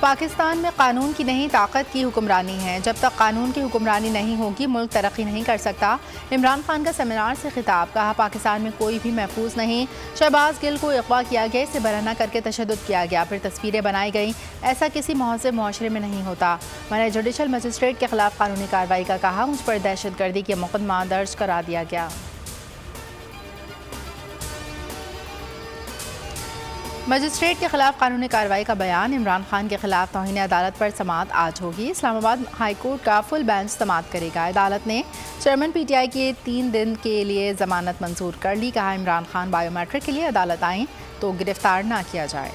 पाकिस्तान में कानून की नहीं ताकत की हुक्मरानी है। जब तक कानून की हुक्मरानी नहीं होगी मुल्क तरक्की नहीं कर सकता। इमरान खान का सेमिनार से खिताब, कहा पाकिस्तान में कोई भी महफूज नहीं। शहबाज गिल को अगवा किया गया, इसे बराना करके तशद्दुद किया गया, फिर तस्वीरें बनाई गई। ऐसा किसी महज़ब मुआशरे में नहीं होता। मैंने जुडिशल मजिस्ट्रेट के खिलाफ कानूनी कार्रवाई का कहा, मुझ पर दहशतगर्दी के मुकदमा दर्ज करा दिया गया। मजिस्ट्रेट के खिलाफ कानूनी कार्रवाई का बयान। इमरान खान के खिलाफ तौहीन अदालत पर समाअत आज होगी। इस्लामाबाद हाई कोर्ट का फुल बेंच समाअत करेगा। अदालत ने चेयरमैन PTI के 3 दिन के लिए जमानत मंजूर कर ली। कहा इमरान खान बायोमेट्रिक के लिए अदालत आएँ तो गिरफ्तार ना किया जाए।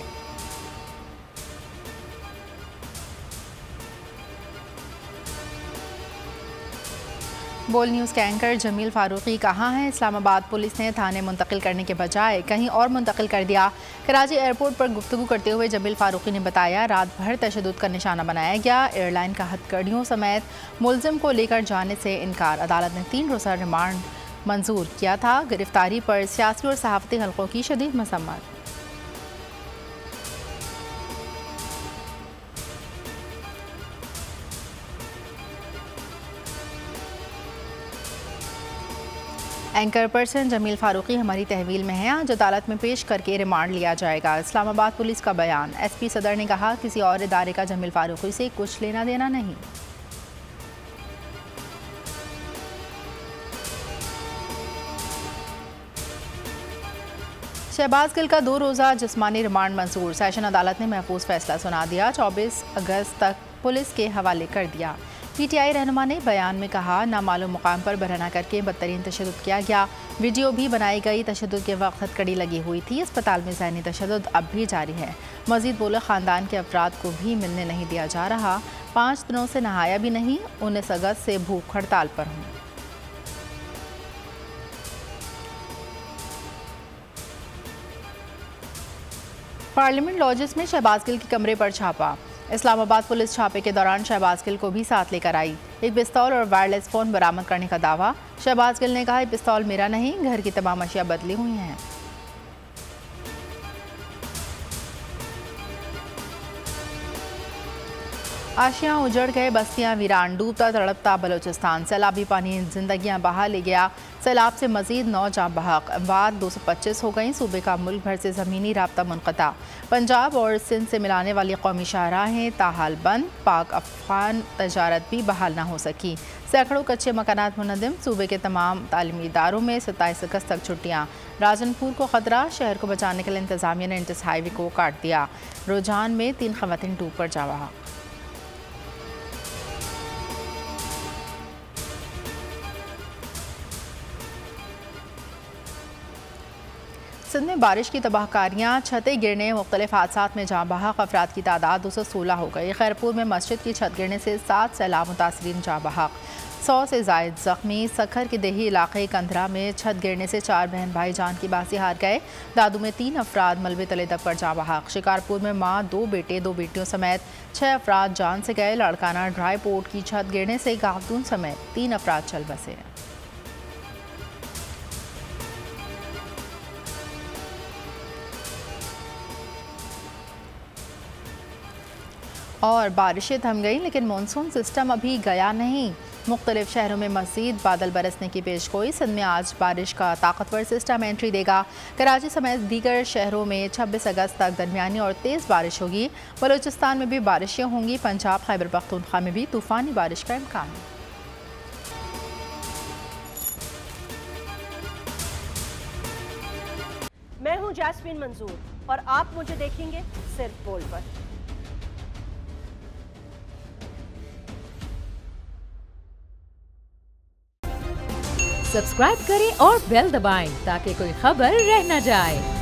बोल न्यूज़ के एंकर जमील फारूकी कहाँ हैं? इस्लामाबाद पुलिस ने थाने मुंतकिल करने के बजाय कहीं और मुंतकिल कर दिया। कराची एयरपोर्ट पर गुफ्तगू करते हुए जमील फारूकी ने बताया, रात भर तशद्दुद का निशाना बनाया गया। एयरलाइन का हथकड़ियों समेत मुलजिम को लेकर जाने से इनकार। अदालत ने 3 रोज़ा रिमांड मंजूर किया था। गिरफ्तारी पर सियासी और सहाफ़ती हल्कों की शदीद मसम्मत। एंकर पर्सन जमील फारूकी हमारी तहवील में है। आज अदालत में पेश करके रिमांड लिया जाएगा। इस्लामाबाद पुलिस का बयान। SP सदर ने कहा, किसी और इदारे का जमील फारूकी से कुछ लेना देना नहीं। शहबाज गिल का 2 रोज़ा जिस्मानी रिमांड मंजूर। सेशन अदालत ने महफूज फैसला सुना दिया। 24 अगस्त तक पुलिस के हवाले कर दिया। PTI रहनुमा ने बयान में कहा, नामालूम मुकाम पर बराना करके बदतरीन तशद्दुद किया गया। वीडियो भी बनाई गई। तशद्दुद के वक्त हथकड़ी लगी हुई थी। अस्पताल में ज़हनी तशद्दुद अब भी जारी है। मज़ीद बोले, ख़ानदान के अफराद को भी मिलने नहीं दिया जा रहा। 5 दिनों से नहाया भी नहीं। 19 अगस्त से भूख हड़ताल पर हूँ। पार्लियामेंट लॉजेस में शहबाज गिल के कमरे पर छापा। इस्लामाबाद पुलिस छापे के दौरान शहबाज गिल को भी साथ लेकर आई। एक पिस्तौल और वायरलेस फ़ोन बरामद करने का दावा। शहबाज गिल ने कहा, ये पिस्तौल मेरा नहीं, घर की तमाम अशिया बदली हुई हैं। आशियाँ उजड़ गए, बस्तियाँ वीरान, डूबता तड़पता बलोचिस्तान। सैलाबी पानी जिंदगियाँ बहा ले गया। सैलाब से मजीद 9 जाँ बहक, अमवात 225 हो गई। सूबे का मुल्क भर से ज़मीनी राब्ता मुनक़ता। पंजाब और सिंध से मिलाने वाली कौमी शाहराहें ताहाल बंद। पाक अफ़गान तजारत भी बहाल ना हो सकी। सैकड़ों कच्चे मकानात मुनहदम। सूबे के तमाम तालीमी इदारों में 27 अगस्त तक छुट्टियाँ। राजनपुर को ख़तरा, शहर को बचाने के लिए इंतज़ामिया ने इंटस हाईवे को काट दिया। रुझान में 3 ख़वातीन डूब कर जा बहा। सिंध में बारिश की तबाहकारियाँ, छतें गिरने, मुख्तलिफ हादसात में जाँ बहक अफराद की तादाद 216 हो गई। खैरपुर में मस्जिद की छत गिरने से 7 सैलाब मुतासरीन जाँ बहक, 100 से ज़ायद ज़ख्मी। सखर के देही इलाके कंधरा में छत गिरने से 4 बहन भाई जान की बासी हार गए। दादू में 3 अफराद मलबे तले दब पर जाँ बहक। शिकारपुर में माँ, 2 बेटे 2 बेटियों समेत 6 अफराद जान से गए। लड़काना ड्राई पोर्ट की छत गिरने से खातून समेत 3 अफराद चल बसे। और बारिशें थम गई, लेकिन मानसून सिस्टम अभी गया नहीं। मुख्तलिफ शहरों में मज़ीद बादल बरसने की पेशगोई। सिंध में आज बारिश का ताकतवर सिस्टम एंट्री देगा। कराची समेत दीगर शहरों में 26 अगस्त तक दरमियानी और तेज़ बारिश होगी। बलूचिस्तान में भी बारिशें होंगी। पंजाब, खैबर पख्तूनख्वा में भी तूफ़ानी बारिश का इम्कान है। मैं हूँ जैस्मिन मंजूर और आप मुझे देखेंगे सिर्फ बोल पर। सब्सक्राइब करें और बेल दबाएं ताकि कोई खबर रह न जाए।